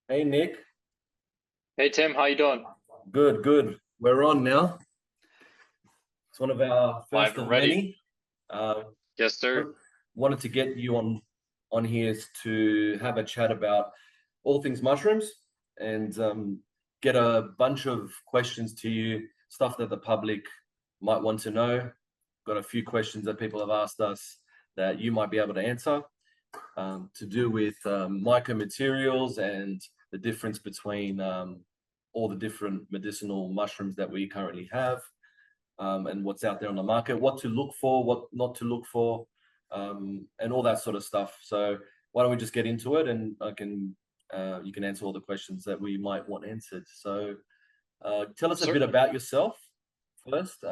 Hey Nick, Hey Tim, how you doing? good, good. We're on now. It's one of our Live first and of ready. many. Uh, Yes, sir. Wanted to get you on here to have a chat about all things mushrooms and get a bunch of questions to you, stuff that the public might want to know. Got a few questions that people have asked us that you might be able to answer, to do with mycomaterials and the difference between all the different medicinal mushrooms that we currently have, and what's out there on the market, what to look for, what not to look for, and all that sort of stuff. So why don't we just get into it, and you can answer all the questions that we might want answered. So tell us a bit Certainly. about yourself first,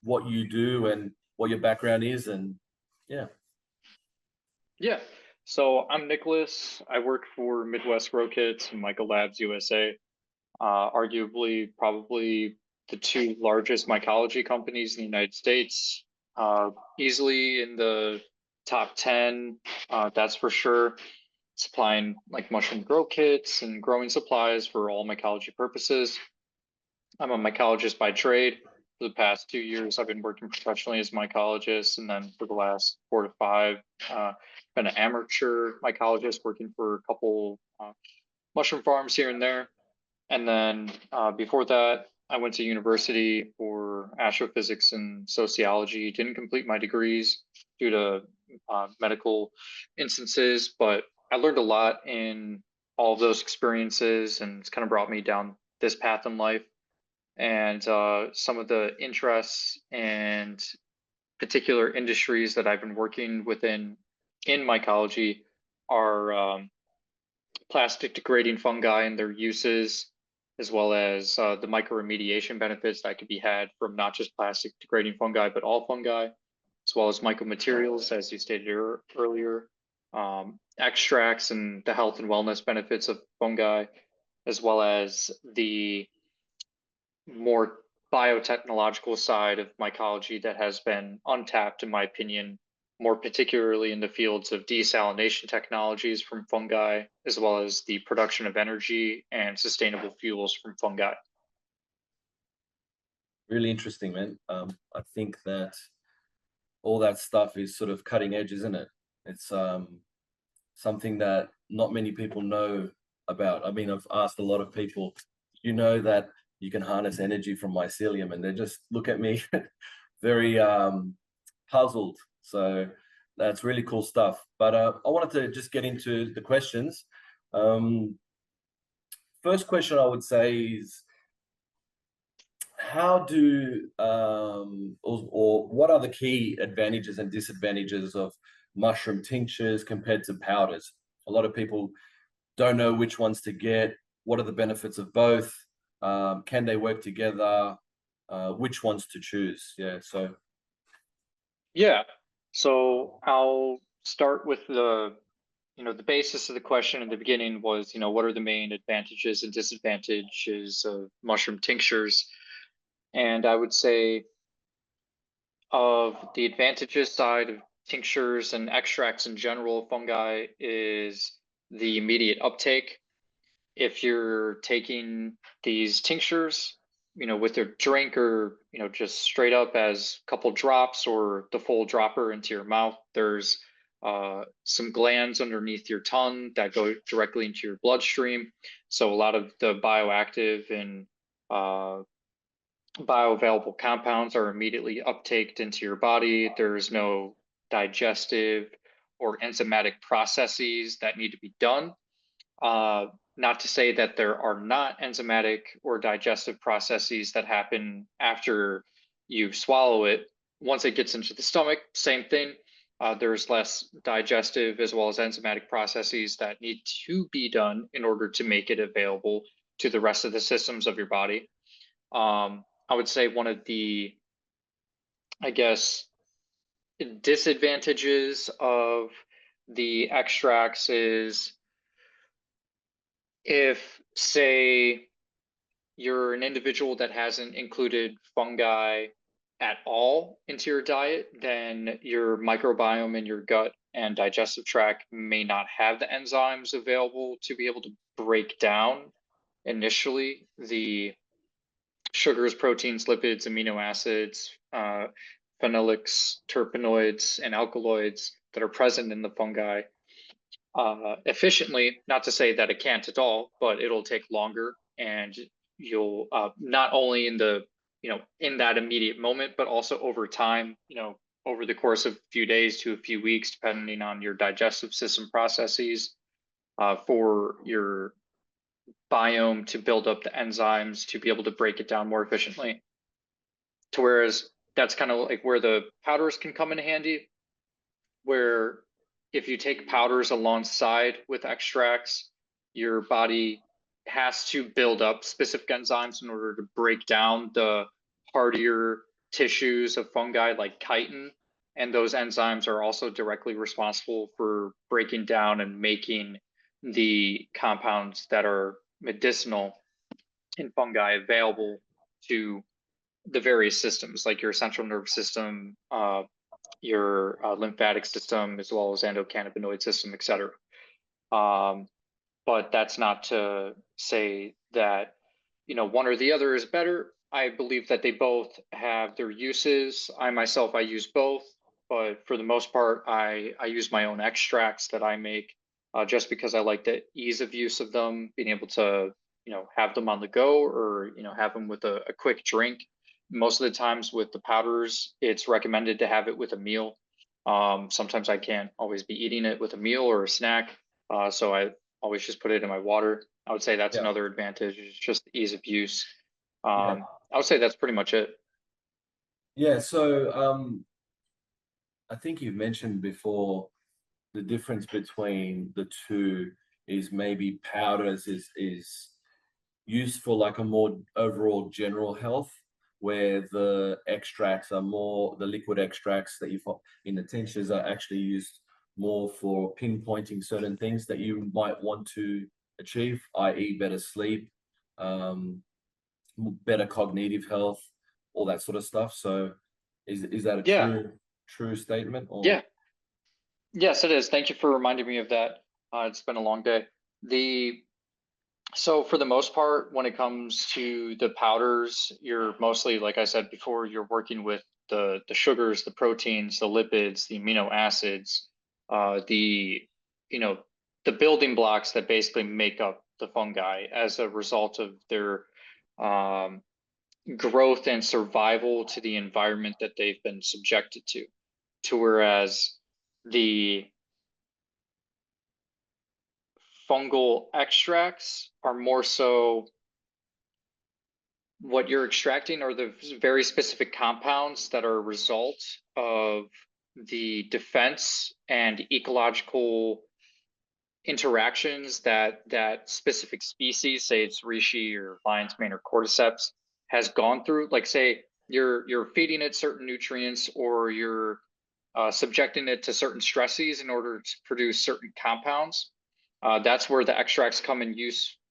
what you do and what your background is, and yeah. Yeah. So I'm Nicholas. I work for Midwest Grow Kits and Myco Labs USA. Arguably, probably the two largest mycology companies in the United States. Easily in the top 10, that's for sure. Supplying like mushroom grow kits and growing supplies for all mycology purposes. I'm a mycologist by trade. For the past 2 years, I've been working professionally as a mycologist, and then for the last 4 to 5, been an amateur mycologist working for a couple mushroom farms here and there. And then before that, I went to university for astrophysics and sociology. Didn't complete my degrees due to medical instances, but I learned a lot in all of those experiences, and it's kind of brought me down this path in life. And some of the interests and particular industries that I've been working within in mycology are plastic degrading fungi and their uses, as well as the mycoremediation benefits that could be had from not just plastic degrading fungi, but all fungi, as well as mycomaterials, as you stated earlier, extracts and the health and wellness benefits of fungi, as well as the more biotechnological side of mycology that has been untapped, in my opinion, more particularly in the fields of desalination technologies from fungi, as well as the production of energy and sustainable fuels from fungi. Really interesting, man. I think that all that stuff is sort of cutting edge, isn't it? It's something that not many people know about. I mean, I've asked a lot of people, you know, that you can harness energy from mycelium, and they just look at me very puzzled. So that's really cool stuff. But I wanted to just get into the questions. Um, First question I would say is, how do or what are the key advantages and disadvantages of mushroom tinctures compared to powders? A lot of people don't know which ones to get. What are the benefits of both? Can they work together? Which ones to choose? Yeah. So Yeah. So I'll start with the basis of the question in the beginning was, what are the main advantages and disadvantages of mushroom tinctures? And I would say of the advantages side of tinctures and extracts in general of fungi is the immediate uptake. If you're taking these tinctures, with a drink or, just straight up as a couple drops or the full dropper into your mouth, there's some glands underneath your tongue that go directly into your bloodstream. So a lot of the bioactive and uh, bioavailable compounds are immediately uptaked into your body. There's no digestive or enzymatic processes that need to be done. Uh, Not to say that there are not enzymatic or digestive processes that happen after you swallow it. Once it gets into the stomach, same thing. There's less digestive as well as enzymatic processes that need to be done in order to make it available to the rest of the systems of your body. I would say one of the, I guess, disadvantages of the extracts is if, say, you're an individual that hasn't included fungi at all into your diet, then your microbiome in your gut and digestive tract may not have the enzymes available to be able to break down initially the sugars, proteins, lipids, amino acids, phenolics, terpenoids, and alkaloids that are present in the fungi efficiently. Not to say that it can't at all, but it'll take longer, and you'll not only in the in that immediate moment, but also over time, over the course of a few days to a few weeks, depending on your digestive system processes, for your biome to build up the enzymes to be able to break it down more efficiently. To whereas that's kind of like where the powders can come in handy, where if you take powders alongside with extracts, your body has to build up specific enzymes in order to break down the hardier tissues of fungi like chitin. And those enzymes are also directly responsible for breaking down and making the compounds that are medicinal in fungi available to the various systems, like your central nervous system, your lymphatic system, as well as endocannabinoid system, et cetera. But that's not to say that one or the other is better. I believe that they both have their uses. I myself, I use both, but for the most part, I use my own extracts that I make, just because I like the ease of use of them, being able to have them on the go, or have them with a quick drink. Most of the times with the powders, it's recommended to have it with a meal. Sometimes I can't always be eating it with a meal or a snack, so I always just put it in my water. I would say that's Yeah. another advantage, is just the ease of use. Yeah. I would say that's pretty much it. Yeah. So I think you've mentioned before the difference between the two is maybe powders is used for like a more overall general health, where the extracts are more, the liquid extracts that you find in the tinctures are actually used more for pinpointing certain things that you might want to achieve, i.e. better sleep, um, better cognitive health, all that sort of stuff. So is that a Yeah, true statement or? yeah, yes, it is. Thank you for reminding me of that. It's been a long day. The So for the most part, when it comes to the powders, you're mostly, like I said before, you're working with the sugars, the proteins, the lipids, the amino acids, the you know the building blocks that basically make up the fungi as a result of their um, growth and survival to the environment that they've been subjected to. To whereas the fungal extracts are more so, what you're extracting are the very specific compounds that are a result of the defense and ecological interactions that specific species, say it's reishi or lion's mane or cordyceps, has gone through. Like, say you're feeding it certain nutrients, or you're subjecting it to certain stresses in order to produce certain compounds. That's where the extracts come in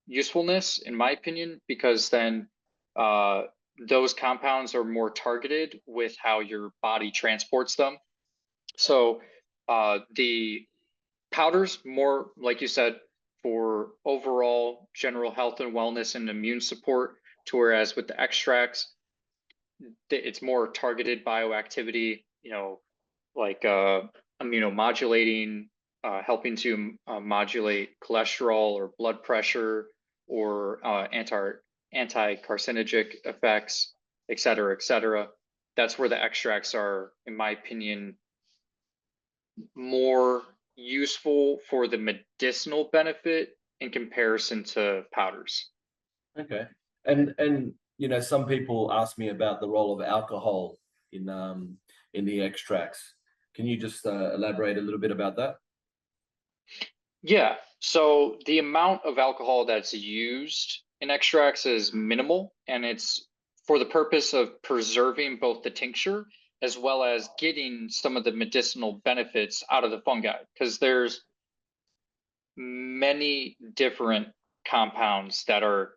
usefulness, in my opinion, because then uh, those compounds are more targeted with how your body transports them. So the powders, more like you said, for overall general health and wellness and immune support, to whereas with the extracts, it's more targeted bioactivity, like immunomodulating, helping to modulate cholesterol or blood pressure, or anti-carcinogenic effects, et cetera, et cetera. That's where the extracts are, in my opinion, more useful for the medicinal benefit in comparison to powders. Okay. And some people ask me about the role of alcohol in the extracts. Can you just elaborate a little bit about that? Yeah. So the amount of alcohol that's used in extracts is minimal, and it's for the purpose of preserving both the tincture as well as getting some of the medicinal benefits out of the fungi, because there's many different compounds that are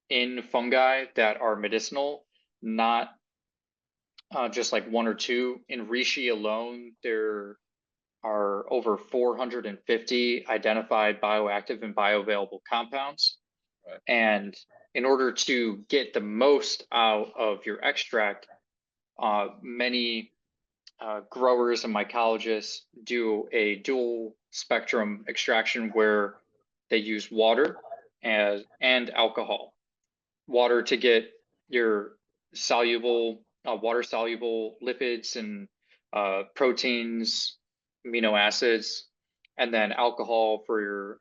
in fungi that are medicinal, not just like one or two. In reishi alone, there are over 450 identified bioactive and bioavailable compounds. Right. And in order to get the most out of your extract, many growers and mycologists do a dual spectrum extraction where they use water and alcohol. Water to get your soluble, water soluble lipids and proteins, amino acids, and then alcohol for your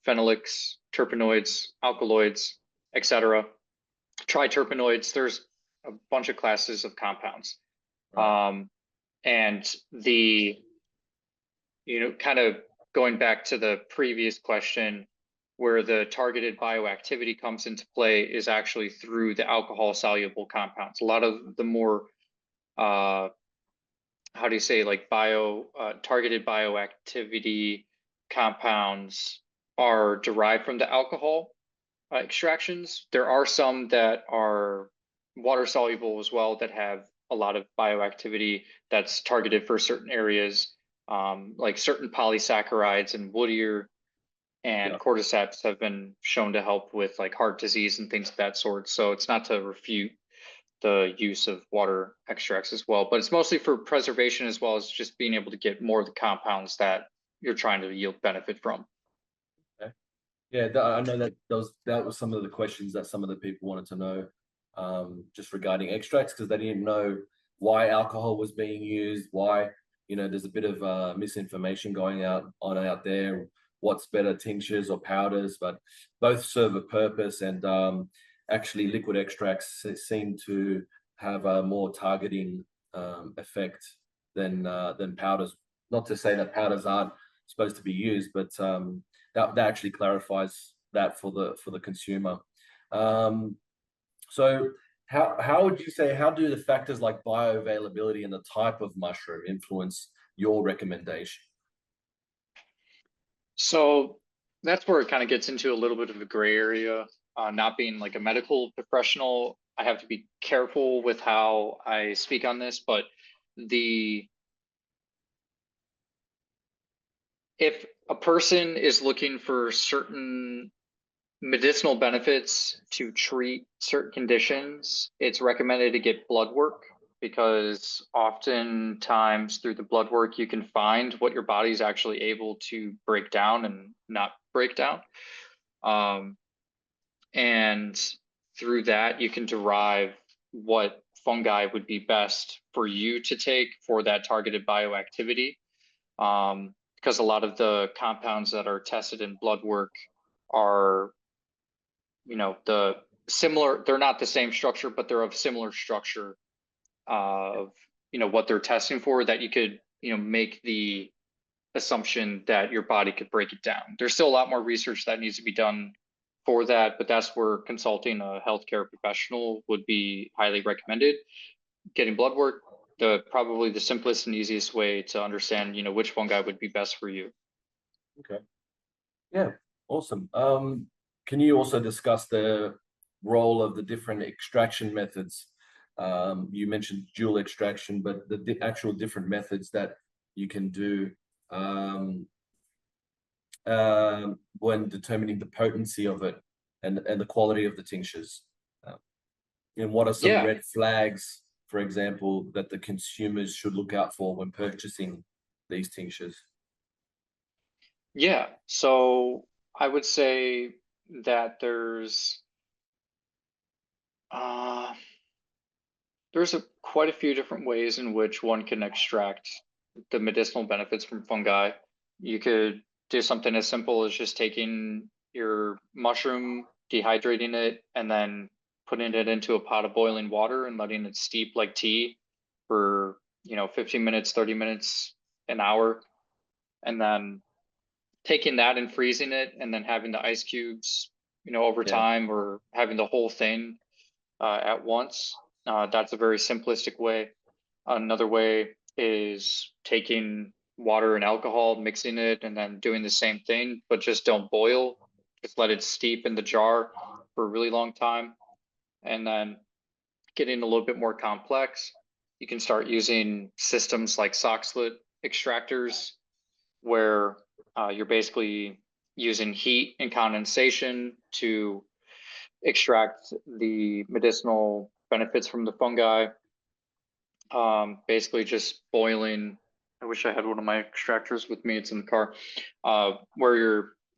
phenolics, terpenoids, alkaloids, etc. Triterpenoids. There's a bunch of classes of compounds. Right. And kind of going back to the previous question, where the targeted bioactivity comes into play is actually through the alcohol soluble compounds. A lot of the more, how do you say, like targeted bioactivity compounds are derived from the alcohol extractions. There are some that are water soluble as well that have a lot of bioactivity that's targeted for certain areas, like certain polysaccharides and woodier and Yeah. cordyceps have been shown to help with like heart disease and things of that sort. So it's not to refute the use of water extracts as well, but it's mostly for preservation as well as just being able to get more of the compounds that you're trying to yield benefit from. Okay. Yeah, I know that was some of the questions that some of the people wanted to know, just regarding extracts, because they didn't know why alcohol was being used, why, there's a bit of misinformation going out there. What's better, tinctures or powders? But both serve a purpose, and actually, liquid extracts seem to have a more targeting effect than powders. Not to say that powders aren't supposed to be used, but that actually clarifies that for the consumer. So how would you say, how do the factors like bioavailability and the type of mushroom influence your recommendation? So that's where it kind of gets into a little bit of a gray area. Not being like a medical professional, I have to be careful with how I speak on this, but the if a person is looking for certain medicinal benefits to treat certain conditions, it's recommended to get blood work because oftentimes through the blood work you can find what your body's actually able to break down and not break down. And through that you can derive what fungi would be best for you to take for that targeted bioactivity. Because a lot of the compounds that are tested in blood work are, the similar, they're not the same structure, but they're of similar structure of, what they're testing for, that you could, make the assumption that your body could break it down. There's still a lot more research that needs to be done for that, but that's where consulting a healthcare professional would be highly recommended. Getting blood work, probably the simplest and easiest way to understand, which fungi would be best for you. Okay. Yeah, awesome. Can you also discuss the role of the different extraction methods? You mentioned dual extraction, but the actual different methods that you can do when determining the potency of it and the quality of the tinctures. And what are some Yeah, red flags, for example, that the consumers should look out for when purchasing these tinctures? yeah. So I would say that uh, quite a few different ways in which one can extract the medicinal benefits from fungi. You could do something as simple as just taking your mushroom, dehydrating it, and then putting it into a pot of boiling water and letting it steep like tea for, 15 minutes, 30 minutes, an hour, and then taking that and freezing it and then having the ice cubes, over Yeah, time, or having the whole thing at once. That's a very simplistic way. Another way is taking water and alcohol, mixing it, and then doing the same thing, but just don't boil. Just let it steep in the jar for a really long time. And then getting a little bit more complex, you can start using systems like sock slit extractors, where you're basically using heat and condensation to extract the medicinal benefits from the fungi. Basically just boiling. I wish I had one of my extractors with me. It's in the car. Where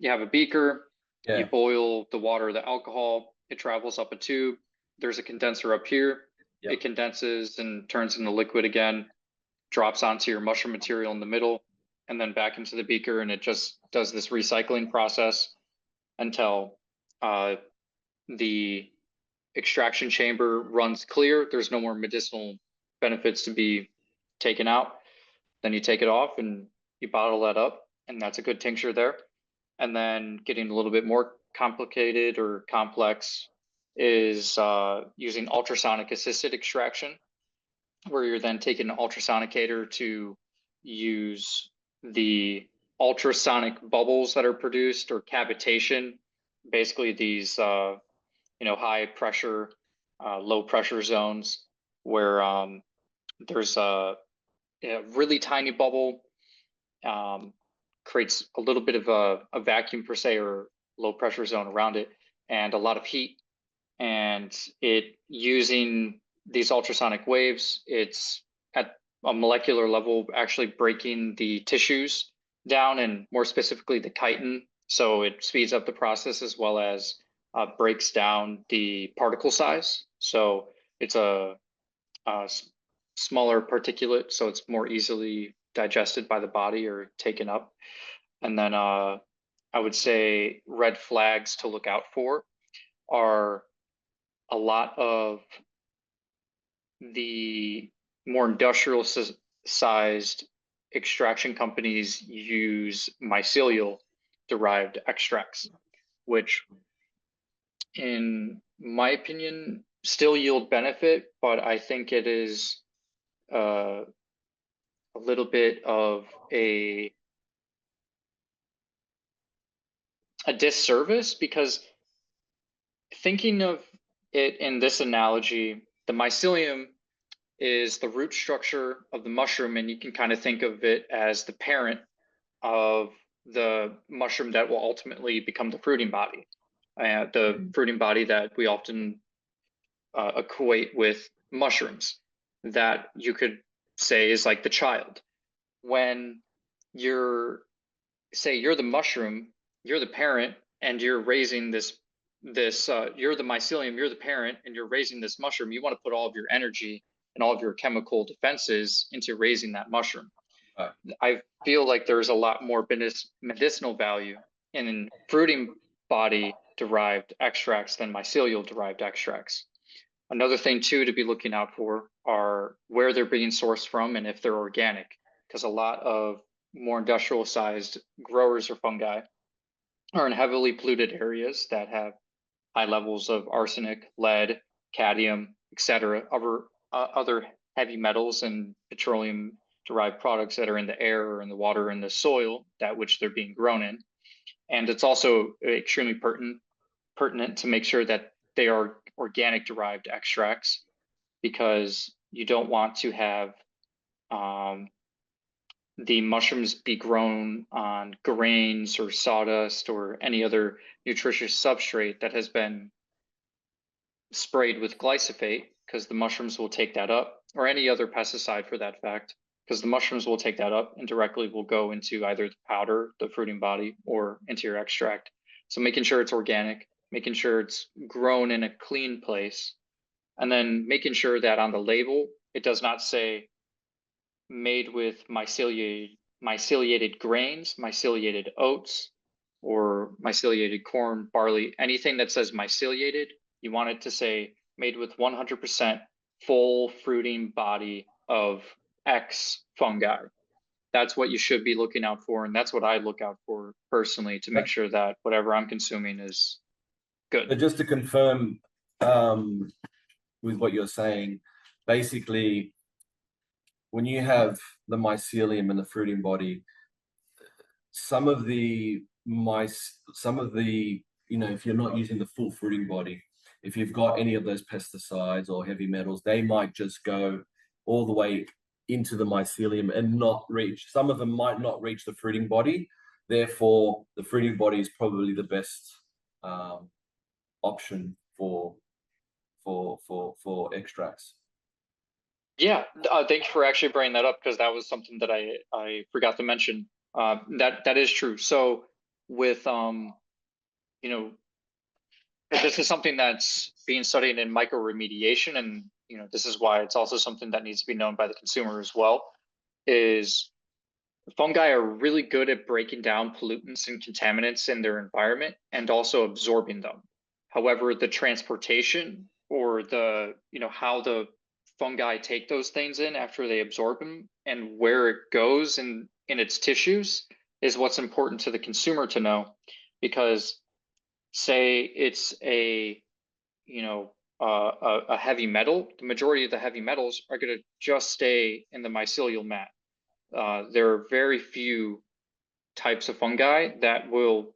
you have a beaker, you boil the water, the alcohol, it travels up a tube. There's a condenser up here. It condenses and turns into liquid again, drops onto your mushroom material in the middle, and then back into the beaker, and it just does this recycling process until the extraction chamber runs clear. There's no more medicinal benefits to be taken out. Then you take it off and you bottle that up, and that's a good tincture there. And then getting a little bit more complicated or complex is using ultrasonic assisted extraction, where you're then taking an ultrasonicator to use the ultrasonic bubbles that are produced, or cavitation, basically these high pressure, low pressure zones where there's a really tiny bubble, creates a little bit of a vacuum per se, or low pressure zone around it, and a lot of heat. And it, using these ultrasonic waves, it's at a molecular level actually breaking the tissues down, and more specifically the chitin. So it speeds up the process, as well as breaks down the particle size. So it's a smaller particulate, so it's more easily digested by the body or taken up. And then I would say red flags to look out for are a lot of the more industrial sized extraction companies use mycelial derived extracts, which in my opinion still yield benefit, but I think it is a little bit of a disservice, because thinking of it in this analogy, the mycelium is the root structure of the mushroom, and you can kind of think of it as the parent of the mushroom that will ultimately become the fruiting body. The fruiting body that we often equate with mushrooms, that you could say is like the child. When you're the mushroom, you're the parent, and you're raising this you're the mycelium, you're the parent, and you're raising this mushroom. You want to put all of your energy and all of your chemical defenses into raising that mushroom. I feel like there's a lot more medicinal value in fruiting body derived extracts than mycelial derived extracts. Another thing too to be looking out for are where they're being sourced from, and if they're organic, because a lot of more industrial sized growers or fungi are in heavily polluted areas that have high levels of arsenic, lead, cadmium, etc., other heavy metals and petroleum derived products that are in the air or in the water or in the soil that which they're being grown in. And it's also extremely pertinent to make sure that they are organic derived extracts, because you don't want to have the mushrooms be grown on grains or sawdust or any other nutritious substrate that has been sprayed with glyphosate, because the mushrooms will take that up, or any other pesticide for that fact, because the mushrooms will take that up and directly will go into either the powder, the fruiting body, or into your extract. So making sure it's organic, making sure it's grown in a clean place, and then making sure that on the label, it does not say made with myceliated grains, myceliated oats, or myceliated corn, barley. Anything that says myceliated, you want it to say made with 100% full fruiting body of X fungi. That's what you should be looking out for, and that's what I look out for personally, to make sure that whatever I'm consuming is good. But just to confirm with what you're saying, basically, when you have the mycelium and the fruiting body, some of the if you're not using the full fruiting body, if you've got any of those pesticides or heavy metals, they might just go all the way into the mycelium and not reach. Some of them might not reach the fruiting body. Therefore, the fruiting body is probably the best option for extracts. Yeah, thank you for actually bringing that up, because that was something that I forgot to mention. That is true. So with you know, this is something that's being studied in microremediation, and this is why it's also something that needs to be known by the consumer as well. Is fungi are really good at breaking down pollutants and contaminants in their environment and also absorbing them. However, the transportation, or the how the fungi take those things in after they absorb them and where it goes in its tissues, is what's important to the consumer to know. Because say it's a a heavy metal, the majority of the heavy metals are going to just stay in the mycelial mat. There are very few types of fungi that will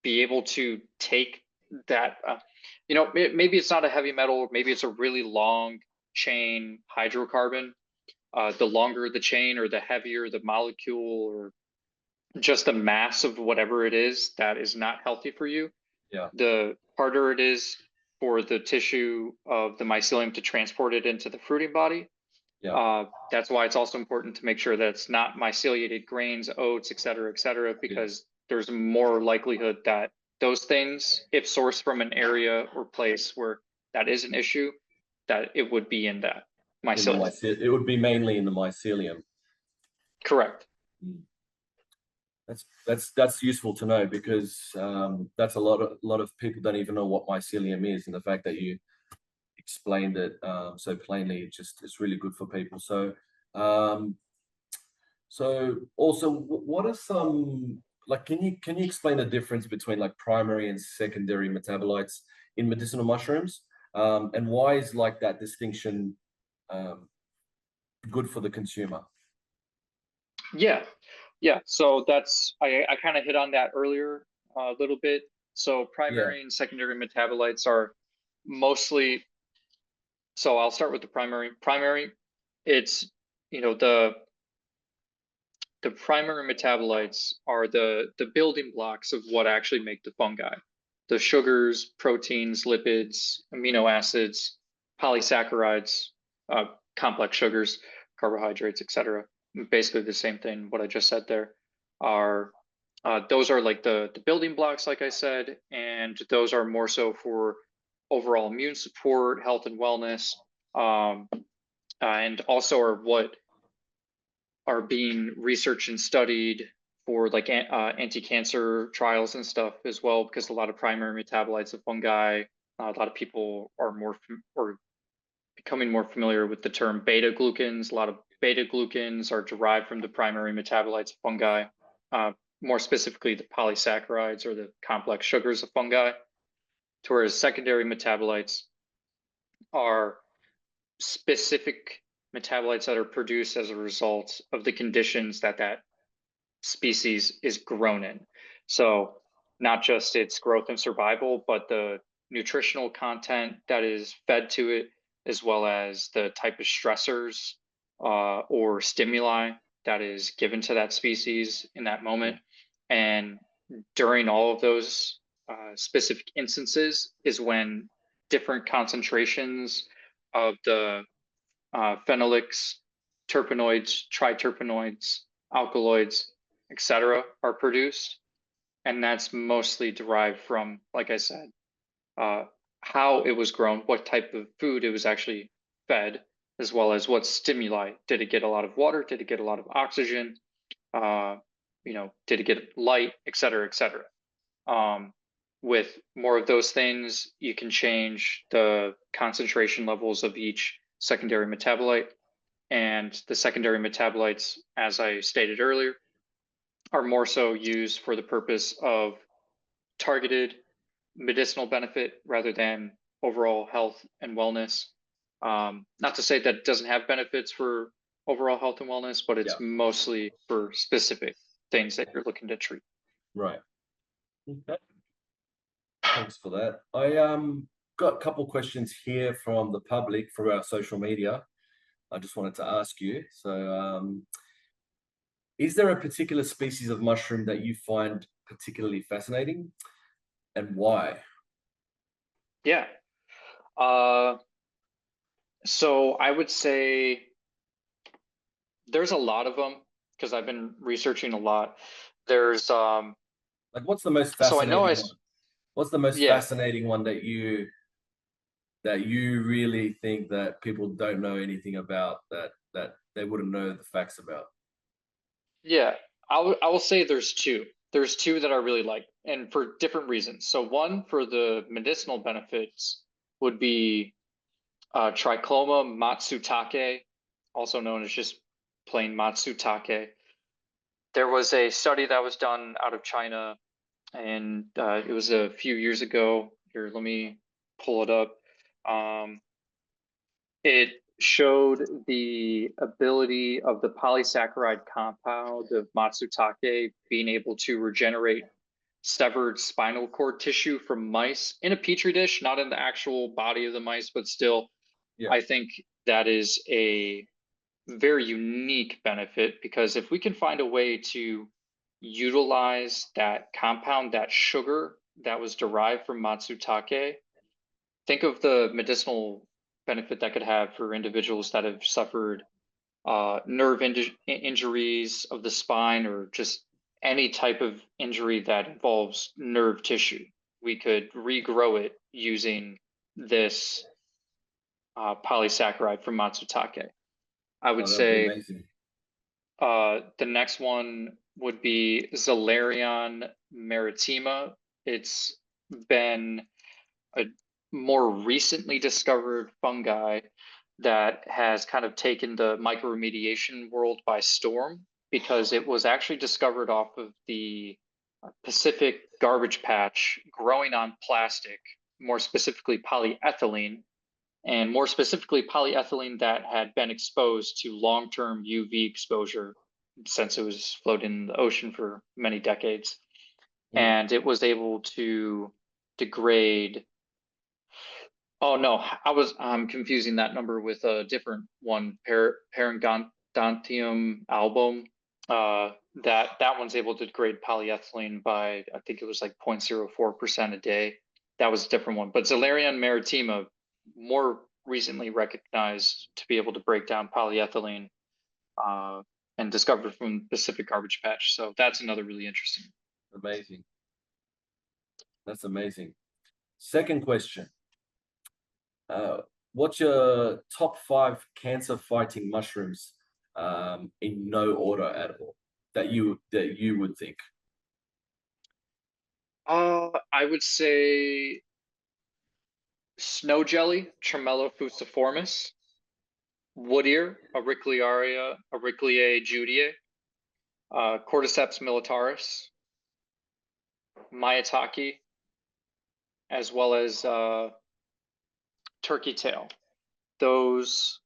be able to take that. Maybe it's not a heavy metal, maybe it's a really long chain hydrocarbon. The longer the chain, or the heavier the molecule, or just the mass of whatever it is that is not healthy for you, the harder it is for the tissue of the mycelium to transport it into the fruiting body. That's why it's also important to make sure that it's not myceliated grains, oats, et cetera, because there's more likelihood that those things, if sourced from an area or place where that is an issue, that it would be in that mycelium. It would be mainly in the mycelium. Correct. That's useful to know, because that's a lot of people don't even know what mycelium is, and the fact that you explained it so plainly, it's really good for people. So also, what are some, like, can you explain the difference between like primary and secondary metabolites in medicinal mushrooms, and why is like that distinction good for the consumer? Yeah, so that's I kind of hit on that earlier a little bit. So primary and secondary metabolites are mostly, so I'll start with the primary. It's the primary metabolites are the building blocks of what actually make the fungi: the sugars, proteins, lipids, amino acids, polysaccharides, complex sugars, carbohydrates, etc. Basically the same thing what I just said there. Are those are like the building blocks, like I said, and those are more so for overall immune support, health and wellness, and also are what are being researched and studied for like anti-cancer trials and stuff as well, because a lot of primary metabolites of fungi, a lot of people are becoming more familiar with the term beta glucans. A lot of beta glucans are derived from the primary metabolites of fungi, more specifically the polysaccharides or the complex sugars of fungi, whereas secondary metabolites are specific metabolites that are produced as a result of the conditions that species is grown in. So not just its growth and survival, but the nutritional content that is fed to it, as well as the type of stressors or stimuli that is given to that species in that moment. And during all of those specific instances is when different concentrations of the phenolics, terpenoids, triterpenoids, alkaloids, etc. are produced. And that's mostly derived from, like I said, how it was grown, what type of food it was actually fed, as well as what stimuli. Did it get a lot of water? Did it get a lot of oxygen? Did it get light, et cetera, et cetera. With more of those things, you can change the concentration levels of each secondary metabolite. And the secondary metabolites, as I stated earlier, are more so used for the purpose of targeted medicinal benefit rather than overall health and wellness. Not to say that it doesn't have benefits for overall health and wellness, but it's mostly for specific things that you're looking to treat. Right. Okay. Thanks for that. I got a couple questions here from the public through our social media. I just wanted to ask you. So, is there a particular species of mushroom that you find particularly fascinating, and why? Yeah. Uh, so I would say there's a lot of them because I've been researching a lot. There's Like, what's the most so I know fascinating one? What's the most yeah, fascinating one that you really think that people don't know anything about, that they wouldn't know the facts about? yeah. I will say there's two. There's two that I really like, and for different reasons. So one for the medicinal benefits would be Trichloma matsutake, also known as just plain matsutake. There was a study that was done out of China, and it was a few years ago. Here, let me pull it up. Um, it showed the ability of the polysaccharide compound of matsutake being able to regenerate severed spinal cord tissue from mice in a petri dish, not in the actual body of the mice, but still, Yeah. I think that is a very unique benefit, because if we can find a way to utilize that compound, that sugar that was derived from matsutake, think of the medicinal benefit that could have for individuals that have suffered injuries of the spine, or just any type of injury that involves nerve tissue. We could regrow it using this polysaccharide from matsutake. I would Oh, that'd be say amazing. the next one would be Zalarion maritima. It's been a more recently discovered fungi that has kind of taken the microremediation world by storm, because it was actually discovered off of the Pacific garbage patch growing on plastic, more specifically polyethylene, and more specifically polyethylene that had been exposed to long-term UV exposure since it was floating in the ocean for many decades. Mm. And it was able to degrade. Oh no, I'm confusing that number with a different one, Parangontium album. That one's able to degrade polyethylene by, I think it was like 0.04% a day. That was a different one. But Zalarion maritima, more recently recognized to be able to break down polyethylene, and discovered from Pacific garbage patch. So that's another really interesting. Amazing. That's amazing. Second question. What's your top 5 cancer-fighting mushrooms, in no order at all, that you would think? I would say snow jelly, Tremella fusiformis; wood ear, Auricliae judiae; Cordyceps militaris; Maitake, as well as turkey tail. Those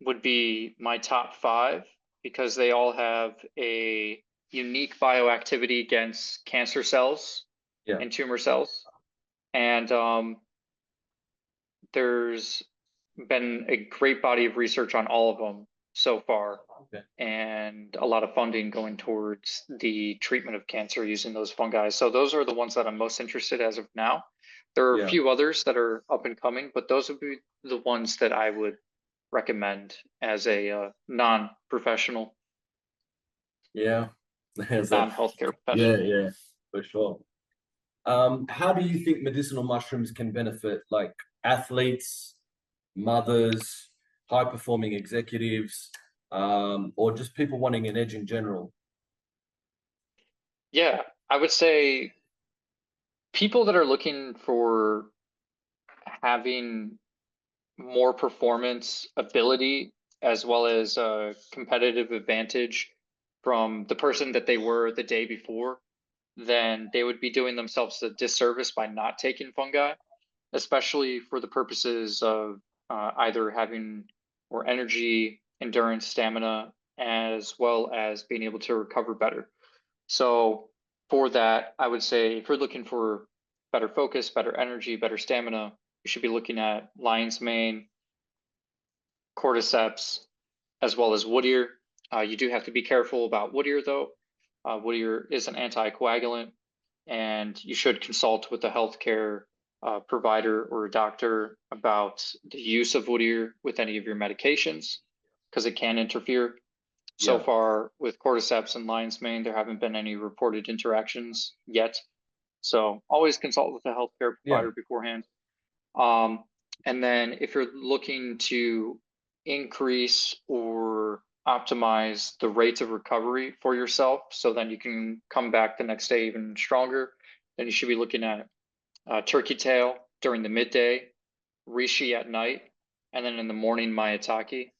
would be my top 5, because they all have a unique bioactivity against cancer cells Yeah. and tumor cells. And there's been a great body of research on all of them so far, Okay. and a lot of funding going towards the treatment of cancer using those fungi. So those are the ones that I'm most interested as of now. There are a Yeah. few others that are up and coming, but those would be the ones that I would recommend as a non-professional, Yeah. There's a, non-healthcare yeah, professional. yeah, for sure. How do you think medicinal mushrooms can benefit, like, athletes, mothers, high-performing executives, or just people wanting an edge in general? Yeah, I would say people that are looking for having more performance ability, as well as a competitive advantage from the person that they were the day before, then they would be doing themselves a disservice by not taking fungi, especially for the purposes of either having more energy, endurance, stamina, as well as being able to recover better. So for that, I would say if you're looking for better focus, better energy, better stamina, you should be looking at lion's mane, cordyceps, as well as wood ear. You do have to be careful about wood ear though. Wood ear is an anticoagulant, and you should consult with a healthcare provider or a doctor about the use of wood ear with any of your medications, because it can interfere. So Yeah. far with cordyceps and lion's mane, there haven't been any reported interactions yet. So always consult with a healthcare Yeah. provider beforehand. Um, and then if you're looking to increase or optimize the rates of recovery for yourself, so then you can come back the next day even stronger, then you should be looking at turkey tail during the midday, reishi at night, and then in the morning, maitake.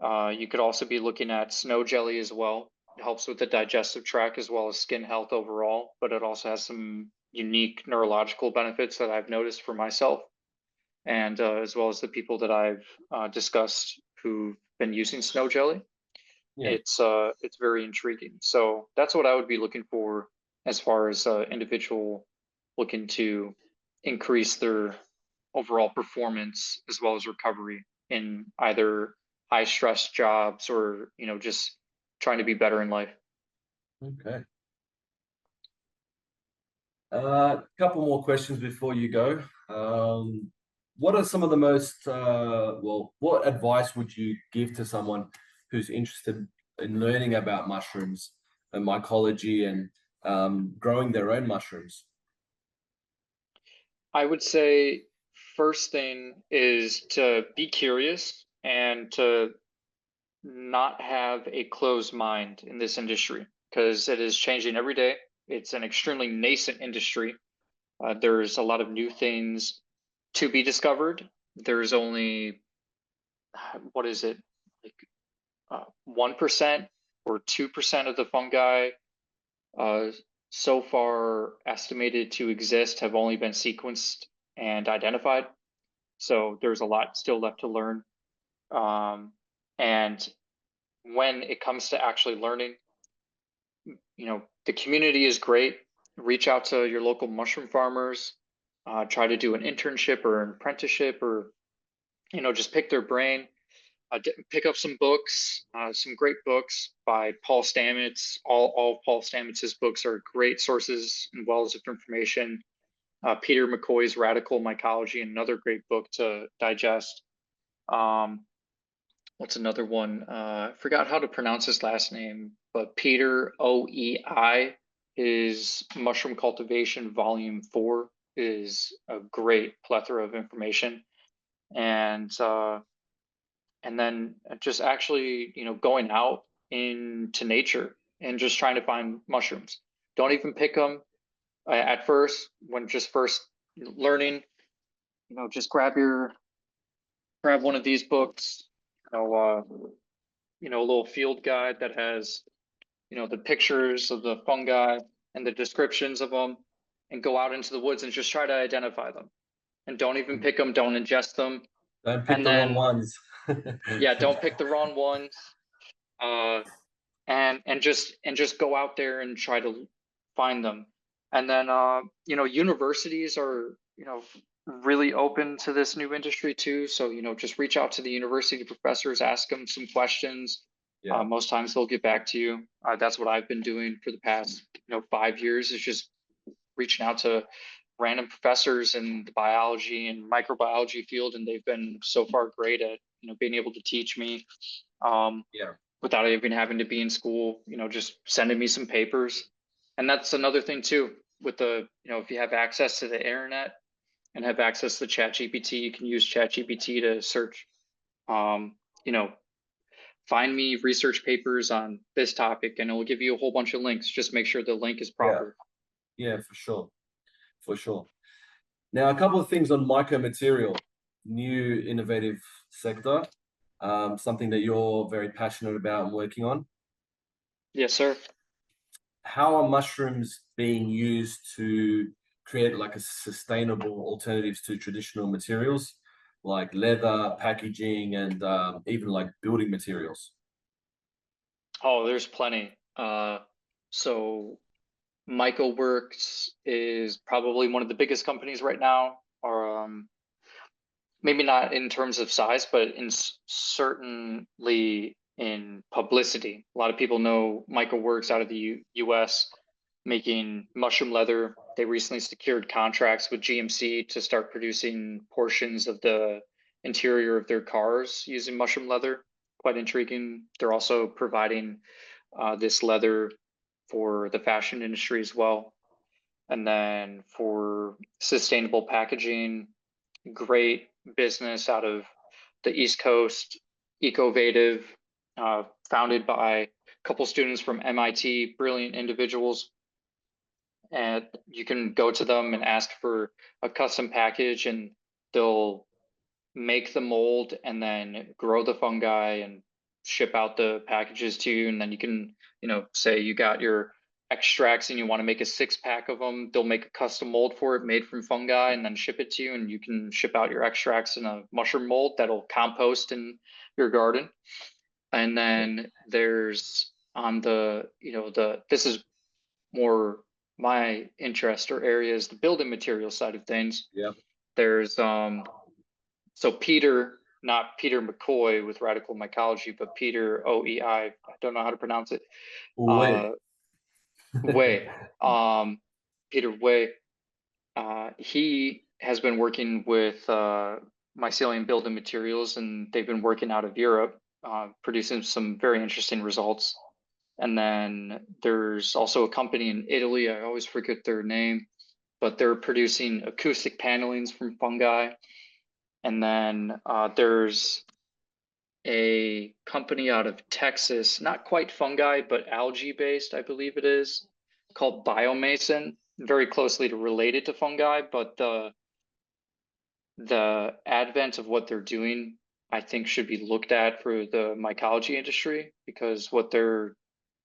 You could also be looking at snow jelly as well. It helps with the digestive tract as well as skin health overall, but it also has some unique neurological benefits that I've noticed for myself, and as well as the people that I've discussed who've been using snow jelly. Yeah. It's very intriguing. So that's what I would be looking for as far as individual looking to increase their overall performance as well as recovery in either high stress jobs or just trying to be better in life. Okay. A couple more questions before you go. What are some of the most, well, what advice would you give to someone who's interested in learning about mushrooms and mycology and growing their own mushrooms? I would say first thing is to be curious and to not have a closed mind in this industry, because it is changing every day. It's an extremely nascent industry. There's a lot of new things to be discovered. There's only, what is it, like 1% or 2% of the fungi uh, so far estimated to exist have only been sequenced and identified. So there's a lot still left to learn. And when it comes to actually learning, the community is great. Reach out to your local mushroom farmers, try to do an internship or an apprenticeship, or just pick their brain. Pick up some books, some great books by Paul Stamets. All Paul Stamets's books are great sources and wells of information. Peter McCoy's Radical Mycology, another great book to digest. What's another one? I forgot how to pronounce his last name, but Peter OEI, his Mushroom Cultivation Volume 4 is a great plethora of information. And then just actually, going out into nature and just trying to find mushrooms. Don't even pick them at first when just first learning. Just grab one of these books. A little field guide that has the pictures of the fungi and the descriptions of them, and go out into the woods and just try to identify them. And don't even pick them. Don't ingest them. Don't pick And the wrong then ones. yeah, don't pick the wrong ones. Uh, and just go out there and try to find them. And then universities are really open to this new industry too, so just reach out to the university professors, ask them some questions. Yeah. Most times they'll get back to you. That's what I've been doing for the past 5 years, is just reaching out to random professors in the biology and microbiology field, and they've been so far great at being able to teach me Yeah. without even having to be in school, just sending me some papers. And that's another thing too, with the, if you have access to the internet and have access to ChatGPT, you can use ChatGPT to search, um, you know, find me research papers on this topic, and it will give you a whole bunch of links. Just make sure the link is Yeah. proper. Yeah, for sure. For sure. Now, a couple of things on mycomaterial, new innovative sector, something that you're very passionate about and working on. Yes, sir. How are mushrooms being used to create like a sustainable alternatives to traditional materials like leather, packaging, and even like building materials? Oh, there's plenty. So MycoWorks is probably one of the biggest companies right now, or maybe not in terms of size, but certainly in publicity. A lot of people know Michael works out of the US making mushroom leather. They recently secured contracts with GMC to start producing portions of the interior of their cars using mushroom leather. Quite intriguing. They're also providing this leather for the fashion industry as well. And then for sustainable packaging, great business out of the East Coast, Ecovative, founded by a couple students from MIT, brilliant individuals. And you can go to them and ask for a custom package, and they'll make the mold and then grow the fungi and ship out the packages to you. And then you can, say you got your extracts and you want to make a 6-pack of them. They'll make a custom mold for it made from fungi and then ship it to you. And you can ship out your extracts in a mushroom mold that'll compost in your garden. And then there's on this is more my interest or area is the building material side of things. Yeah. There's so Peter, not Peter McCoy with Radical Mycology, but Peter OEI. I don't know how to pronounce it. Way. Way. Peter Way. He has been working with mycelium building materials, and they've been working out of Europe, producing some very interesting results. And then there's also a company in Italy, I always forget their name, but they're producing acoustic panelings from fungi. And then there's a company out of Texas, not quite fungi, but algae based, I believe it is, called Biomason, very closely related to fungi, but the advent of what they're doing, I think, should be looked at for the mycology industry, because what they're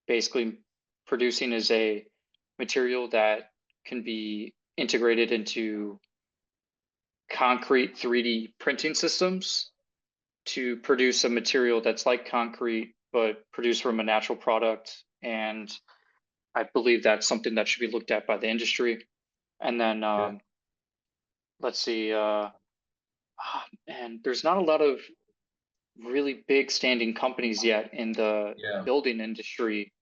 basically producing is a material that can be integrated into concrete 3D printing systems to produce a material that's like concrete but produced from a natural product. And I believe that's something that should be looked at by the industry. And then let's see, and there's not a lot of really big standing companies yet in the building industry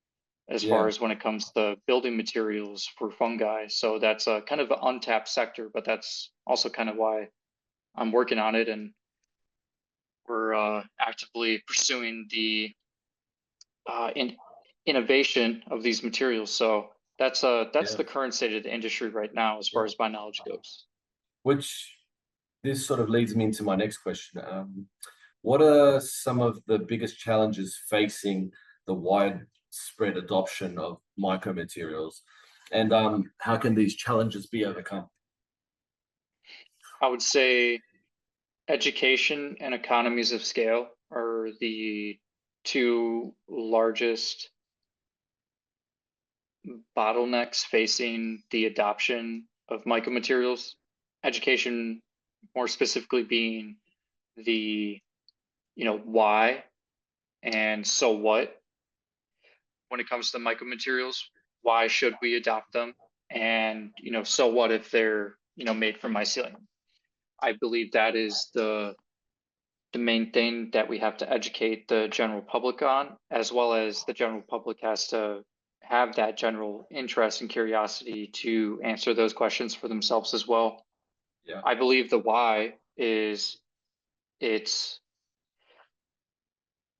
as far as when it comes to building materials for fungi. So that's a kind of an untapped sector, but that's also kind of why I'm working on it. And we're actively pursuing the innovation of these materials. So that's the current state of the industry right now, as far as my knowledge goes. Which this sort of leads me into my next question. What are some of the biggest challenges facing the widespread adoption of mycomaterials, and how can these challenges be overcome? I would say education and economies of scale are the two largest bottlenecks facing the adoption of mycomaterials. Education, more specifically, being the why and so what when it comes to mycomaterials. Why should we adopt them? And so what if they're made from mycelium? I believe that is the main thing that we have to educate the general public on, as well as the general public has to have that general interest and curiosity to answer those questions for themselves as well. Yeah. I believe the why is it's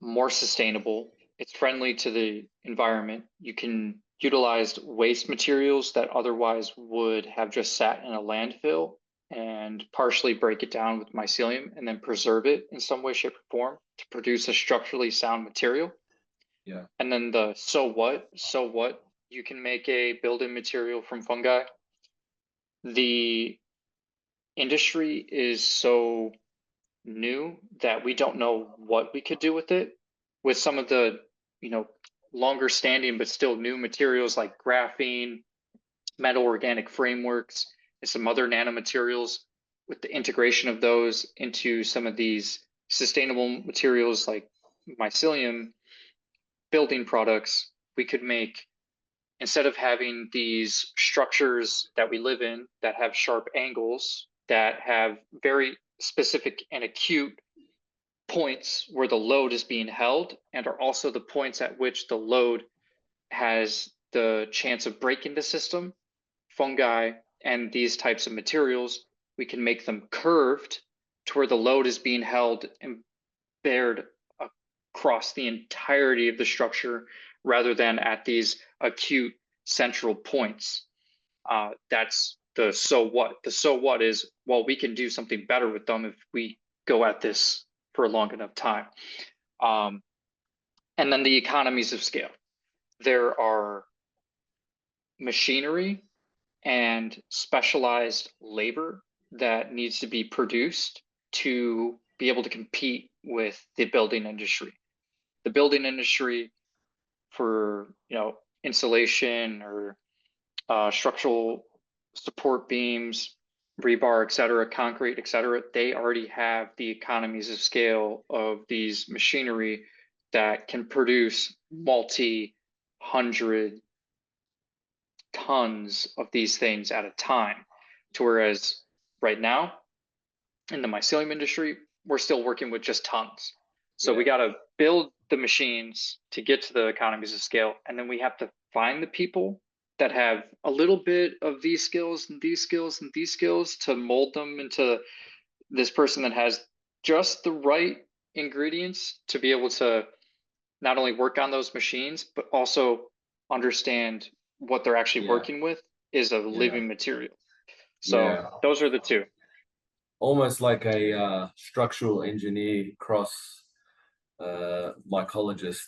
more sustainable, it's friendly to the environment. You can utilize waste materials that otherwise would have just sat in a landfill and partially break it down with mycelium and then preserve it in some way, shape, or form to produce a structurally sound material. Yeah. And then the so what? You can make a building material from fungi. The industry is so new that we don't know what we could do with it. With some of the, longer standing but still new materials like graphene, metal organic frameworks, and some other nanomaterials, with the integration of those into some of these sustainable materials like mycelium building products, we could make, instead of having these structures that we live in that have sharp angles, that have very specific and acute points where the load is being held and are also the points at which the load has the chance of breaking the system. Fungi and these types of materials, we can make them curved to where the load is being held and bared across the entirety of the structure rather than at these acute central points. That's the so what. The so what is, well, we can do something better with them if we go at this for a long enough time. And then the economies of scale. There are machinery and specialized labor that needs to be produced to be able to compete with the building industry. The building industry for, insulation or structural support beams, rebar, et cetera, concrete, et cetera, they already have the economies of scale of these machinery that can produce multi-hundred tons of these things at a time. To whereas right now in the mycelium industry, we're still working with just tons. So we got to build the machines to get to the economies of scale. And then we have to find the people that have a little bit of these skills and these skills and these skills to mold them into this person that has just the right ingredients to be able to not only work on those machines, but also understand what they're actually working with is a living material. So those are the two. Almost like a structural engineer cross mycologist.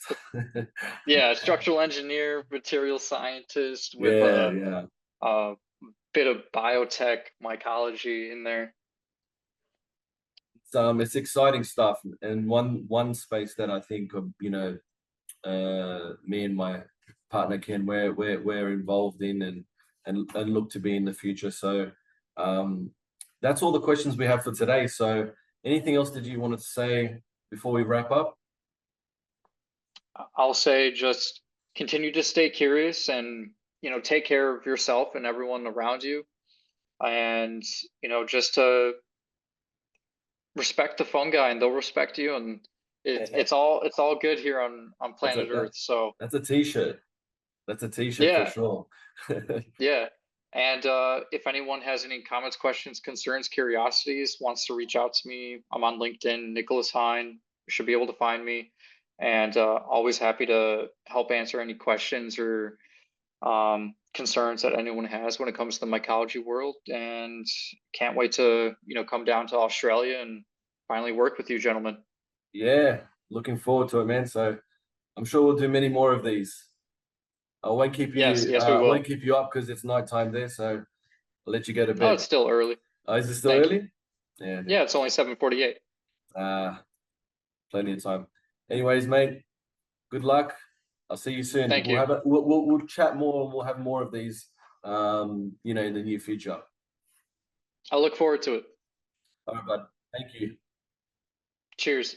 Yeah, structural engineer, material scientist with a bit of biotech mycology in there. It's exciting stuff, and one space that I think of, me and my partner Ken, we're involved in and look to be in the future. So that's all the questions we have for today. So anything else that you wanted to say before we wrap up? I'll say just continue to stay curious and, take care of yourself and everyone around you. And, just to respect the fungi and they'll respect you. And it's all good here on planet Earth. So that's a t-shirt. That's a t-shirt for sure. Yeah. And if anyone has any comments, questions, concerns, curiosities, wants to reach out to me, I'm on LinkedIn, Nicholas Hein. You should be able to find me. And always happy to help answer any questions or concerns that anyone has when it comes to the mycology world. And can't wait to, come down to Australia and finally work with you, gentlemen. Yeah, looking forward to it, man. So I'm sure we'll do many more of these. I won't keep you. Yes, we will. I won't keep you up because it's nighttime there. So I'll let you go to bed. Oh, it's still early. Oh, is it still early? Yeah. Yeah, it's only 7:48. Plenty of time. Anyways, mate, good luck. I'll see you soon. Thank you. We'll chat more. We'll have more of these, in the near future. I look forward to it. All right, bud. Thank you. Cheers.